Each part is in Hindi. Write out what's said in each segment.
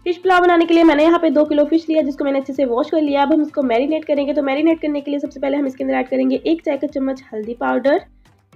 फिश पुलाव बनाने के लिए मैंने यहाँ पे 2 किलो फिश लिया, जिसको मैंने अच्छे से वॉश कर लिया। अब हम इसको मैरिनेट करेंगे। तो मैरिनेट करने के लिए सबसे पहले हम इसके अंदर ऐड करेंगे 1 चाय का चम्मच हल्दी पाउडर,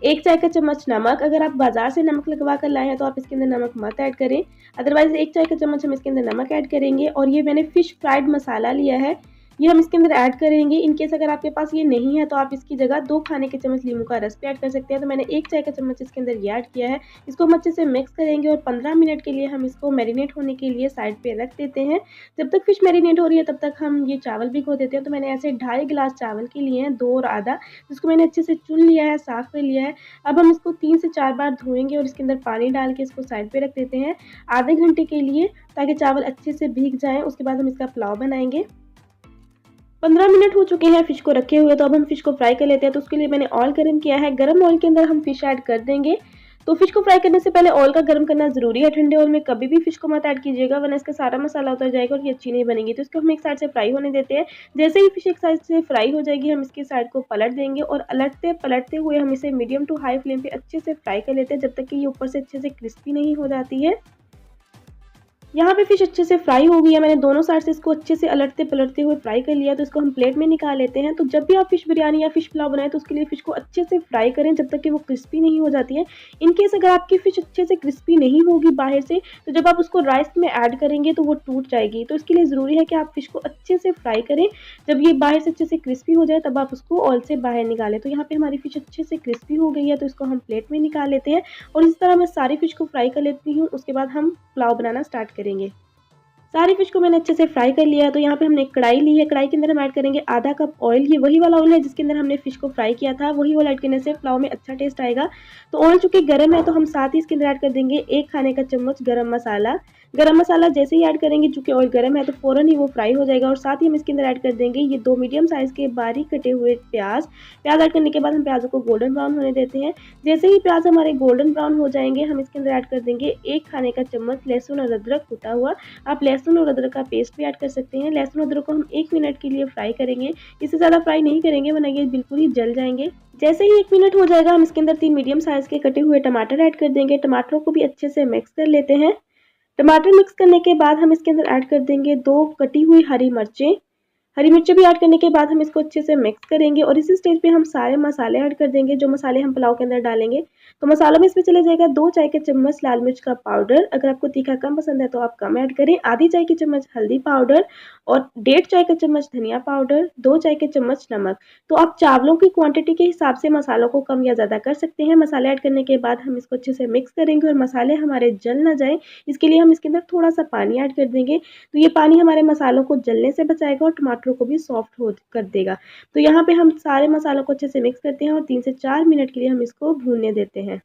1 चाय का चम्मच नमक। अगर आप बाजार से नमक लगवा कर लाए हैं तो आप इसके अंदर नमक मत ऐड करें, अदरवाइज 1 चाय का चम्मच हम इसके अंदर नमक ऐड करेंगे। और ये मैंने फिश फ्राइड मसाला लिया है, ये हम इसके अंदर ऐड करेंगे। इन केस अगर आपके पास ये नहीं है तो आप इसकी जगह 2 खाने के चम्मच नींबू का रस भी ऐड कर सकते हैं। तो मैंने 1 चाय का चम्मच इसके अंदर ये ऐड किया है। इसको हम अच्छे से मिक्स करेंगे और 15 मिनट के लिए हम इसको मैरिनेट होने के लिए साइड पे रख देते हैं। जब तक फिश मैरिनेट हो रही है तब तक हम ये चावल भिगो देते हैं। तो मैंने ऐसे 2.5 गिलास चावल के लिए हैं, 2 और आधा, जिसको मैंने अच्छे से चुन लिया है, साफ कर लिया है। अब हम इसको 3 से 4 बार धोएंगे और इसके अंदर पानी डाल के इसको साइड पे रख देते हैं आधे घंटे के लिए, ताकि चावल अच्छे से भीग जाएं। उसके बाद हम इसका पुलाव बनाएंगे। 15 मिनट हो चुके हैं फिश को रखे हुए, तो अब हम फिश को फ्राई कर लेते हैं। तो उसके लिए मैंने ऑयल गर्म किया है, गर्म ऑयल के अंदर हम फिश ऐड कर देंगे। तो फिश को फ्राई करने से पहले ऑयल का गर्म करना जरूरी है। ठंडे ऑयल में कभी भी फिश को मत ऐड कीजिएगा, वरना इसका सारा मसाला उतर जाएगा और ये अच्छी नहीं बनेगी। तो इसको हम एक साइड से फ्राई होने देते हैं। जैसे ही फिश एक साइड से फ्राई हो जाएगी, हम इसकी साइड को पलट देंगे और अलटते पलटते हुए हम इसे मीडियम टू हाई फ्लेम पे अच्छे से फ्राई कर लेते हैं, जब तक कि ये ऊपर से अच्छे से क्रिस्पी नहीं हो जाती है। यहाँ पे फिश अच्छे से फ्राई हो गई है, मैंने दोनों साइड से इसको अच्छे से अलटते पलटते हुए फ्राई कर लिया। तो इसको हम प्लेट में निकाल लेते हैं। तो जब भी आप फिश बिरयानी या फिश पुलाव बनाएं तो उसके लिए फिश को अच्छे से फ्राई करें जब तक कि वो क्रिस्पी नहीं हो जाती है। इन केस अगर आपकी फिश अच्छे से क्रिस्पी नहीं होगी बाहर से, तो जब आप उसको राइस में ऐड करेंगे तो वो टूट जाएगी। तो इसके लिए ज़रूरी है कि आप फिश को अच्छे से फ्राई करें। जब ये बाहर से अच्छे से क्रिस्पी हो जाए तब आप उसको ऑयल से बाहर निकालें। तो यहाँ पे हमारी फिश अच्छे से क्रिस्पी हो गई है, तो इसको हम प्लेट में निकाल लेते हैं और इस तरह मैं सारी फिश को फ्राई कर लेती हूँ। उसके बाद हम पुलाव बनाना स्टार्ट करेंगे। सारी फिश को मैंने अच्छे से फ्राई कर लिया है। तो यहाँ पे हमने एक कढ़ाई ली है, कढ़ाई के अंदर हम ऐड करेंगे आधा कप ऑयल। ये वही वाला ऑयल है जिसके अंदर हमने फिश को फ्राई किया था, वही ऑयल ऐड करने से पुलाव में अच्छा टेस्ट आएगा। तो ऑयल चूंकि गर्म है तो हम साथ ही इसके अंदर ऐड कर देंगे 1 खाने का चम्मच गरम मसाला। गरम मसाला जैसे ही ऐड करेंगे, चूंकि ऑयल गर्म है तो फ़ौरन ही वो फ्राई हो जाएगा। और साथ ही हम इसके अंदर ऐड कर देंगे ये 2 मीडियम साइज़ के बारीक कटे हुए प्याज। प्याज ऐड करने के बाद हम प्याज़ों को गोल्डन ब्राउन होने देते हैं। जैसे ही प्याज हमारे गोल्डन ब्राउन हो जाएंगे, हम इसके अंदर ऐड कर देंगे 1 खाने का चम्मच लहसुन और अदरक कूटा हुआ। आप लहसुन और अदरक का पेस्ट भी ऐड कर सकते हैं। लहसुन अदरक को हम 1 मिनट के लिए फ्राई करेंगे, इससे ज़्यादा फ्राई नहीं करेंगे वरना ये बिल्कुल ही जल जाएंगे। जैसे ही 1 मिनट हो जाएगा, हम इसके अंदर 3 मीडियम साइज़ के कटे हुए टमाटर ऐड कर देंगे। टमाटरों को भी अच्छे से मिक्स कर लेते हैं। टमाटर मिक्स करने के बाद हम इसके अंदर ऐड कर देंगे 2 कटी हुई हरी मिर्चें। हरी मिर्ची भी ऐड करने के बाद हम इसको अच्छे से मिक्स करेंगे और इसी स्टेज पे हम सारे मसाले ऐड कर देंगे, जो मसाले हम पुलाव के अंदर डालेंगे। तो मसालों में इसमें चले जाएगा 2 चाय के चम्मच लाल मिर्च का पाउडर। अगर आपको तीखा कम पसंद है तो आप कम ऐड करें। आधी चाय की चम्मच हल्दी पाउडर और 1.5 चाय का चम्मच धनिया पाउडर, 2 चाय के चम्मच नमक। तो आप चावलों की क्वांटिटी के हिसाब से मसालों को कम या ज़्यादा कर सकते हैं। मसाले ऐड करने के बाद हम इसको अच्छे से मिक्स करेंगे और मसाले हमारे जल ना जाए, इसके लिए हम इसके अंदर थोड़ा सा पानी ऐड कर देंगे। तो ये पानी हमारे मसालों को जलने से बचाएगा और टमाटरों को भी सॉफ्ट हो कर देगा। तो यहाँ पे हम सारे मसालों को अच्छे से मिक्स करते हैं और 3 से 4 मिनट के लिए हम इसको भूनने देते हैं।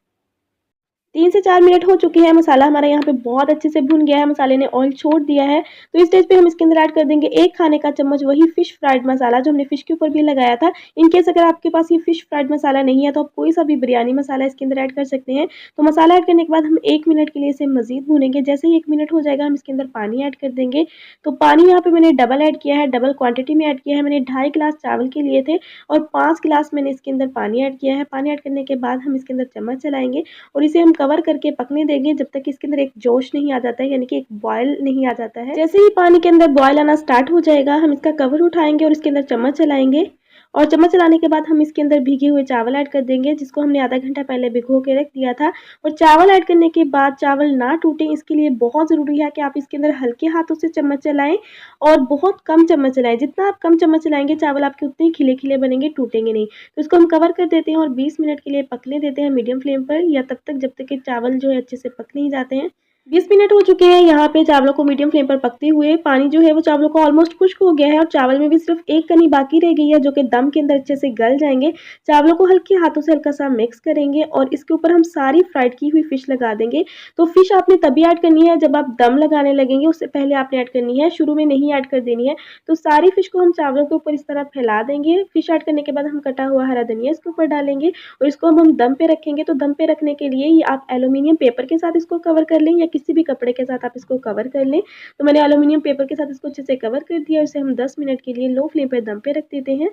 3 से 4 मिनट हो चुके हैं, मसाला हमारा यहाँ पे बहुत अच्छे से भुन गया है, मसाले ने ऑयल छोड़ दिया है। तो इस स्टेज पे हम इसके अंदर ऐड कर देंगे 1 खाने का चम्मच वही फिश फ्राइड मसाला जो हमने फिश के ऊपर भी लगाया था। इन केस अगर आपके पास ये फिश फ्राइड मसाला नहीं है तो आप कोई सा भी बिरयानी मसाला इसके अंदर ऐड कर सकते हैं। तो मसाला ऐड करने के बाद हम 1 मिनट के लिए इसे मज़ीद भूनेंगे। जैसे ही 1 मिनट हो जाएगा, हम इसके अंदर पानी ऐड कर देंगे। तो पानी यहाँ पे मैंने डबल ऐड किया है, डबल क्वांटिटी में ऐड किया है। मैंने 2.5 गिलास चावल के लिए थे और 5 गिलास मैंने इसके अंदर पानी ऐड किया है। पानी ऐड करने के बाद हम इसके अंदर चम्मच चलाएँगे और इसे हम कवर करके पकने देंगे जब तक इसके अंदर एक जोश नहीं आ जाता है, यानी कि एक बॉयल नहीं आ जाता है। जैसे ही पानी के अंदर बॉयल आना स्टार्ट हो जाएगा, हम इसका कवर उठाएंगे और इसके अंदर चम्मच चलाएंगे और चम्मच चलाने के बाद हम इसके अंदर भीगे हुए चावल ऐड कर देंगे, जिसको हमने आधा घंटा पहले भिगो के रख दिया था। और चावल ऐड करने के बाद चावल ना टूटें, इसके लिए बहुत ज़रूरी है कि आप इसके अंदर हल्के हाथों से चम्मच चलाएं और बहुत कम चम्मच चलाएं। जितना आप कम चम्मच चलाएंगे चावल आपके उतने ही खिले खिले बनेंगे, टूटेंगे नहीं। तो इसको हम कवर कर देते हैं और 20 मिनट के लिए पकने देते हैं मीडियम फ्लेम पर, या तब तक जब तक कि चावल जो है अच्छे से पक नहीं जाते हैं। 20 मिनट हो चुके हैं यहाँ पे चावलों को मीडियम फ्लेम पर पकते हुए। पानी जो है वो चावलों को ऑलमोस्ट खुश्क हो गया है और चावल में भी सिर्फ एक कनी बाकी रह गई है, जो कि दम के अंदर अच्छे से गल जाएंगे। चावलों को हल्के हाथों से हल्का सा मिक्स करेंगे और इसके ऊपर हम सारी फ्राइड की हुई फिश लगा देंगे। तो फिश आपने तभी ऐड करनी है जब आप दम लगाने लगेंगे, उससे पहले आपने ऐड करनी है, शुरू में नहीं ऐड कर देनी है। तो सारी फिश को हम चावलों के ऊपर इस तरह फैला देंगे। फिश ऐड करने के बाद हम कटा हुआ हरा धनिया इसके ऊपर डालेंगे और इसको हम दम पे रखेंगे। तो दम पे रखने के लिए ये आप एल्यूमिनियम पेपर के साथ इसको कवर कर लें या किसी भी कपड़े के साथ आप इसको कवर कर लें। तो मैंने एल्यूमिनियम पेपर के साथ इसको अच्छे से कवर कर दिया और इसे हम 10 मिनट के लिए लो फ्लेम पर दम पे रख देते हैं।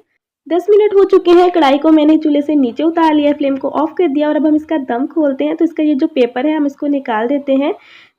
10 मिनट हो चुके हैं, कढ़ाई को मैंने चूल्हे से नीचे उतार लिया, फ्लेम को ऑफ कर दिया और अब हम इसका दम खोलते हैं। तो इसका ये जो पेपर है हम इसको निकाल देते हैं।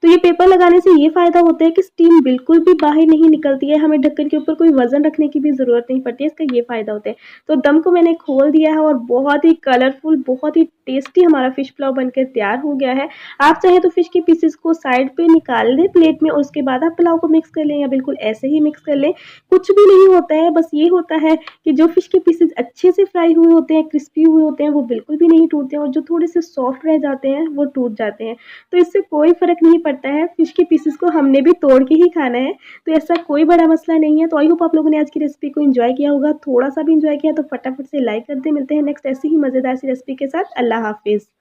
तो ये पेपर लगाने से ये फ़ायदा होता है कि स्टीम बिल्कुल भी बाहर नहीं निकलती है, हमें ढक्कन के ऊपर कोई वज़न रखने की भी ज़रूरत नहीं पड़ती है, इसका ये फ़ायदा होता है। तो दम को मैंने खोल दिया है और बहुत ही कलरफुल, बहुत ही टेस्टी हमारा फ़िश पुलाव बनकर तैयार हो गया है। आप चाहें तो फ़िश के पीसेस को साइड पे निकाल लें प्लेट में और उसके बाद आप पुलाव को मिक्स कर लें या बिल्कुल ऐसे ही मिक्स कर लें। कुछ भी नहीं होता है, बस ये होता है कि जो फ़िश के पीसेस अच्छे से फ्राई हुए होते हैं, क्रिस्पी हुए होते हैं, वो बिल्कुल भी नहीं टूटते हैं और जो थोड़े से सॉफ्ट रह जाते हैं, वो टूट जाते हैं। तो इससे कोई फ़र्क नहीं पड़ता है, फ़िश के पीसेस को हमने भी तोड़ के ही खाना है, तो ऐसा कोई बड़ा मसला नहीं है। तो आई होप आप लोगों ने आज की रेसिपी को एन्जॉय किया होगा, थोड़ा-सा भी एन्जॉय किया तो फटाफट से लाइक कर दें। मिलते हैं नेक्स्ट ऐसी ही मज़ेदार सी रेसिपी के साथ। अल्लाह हाफ़िज़।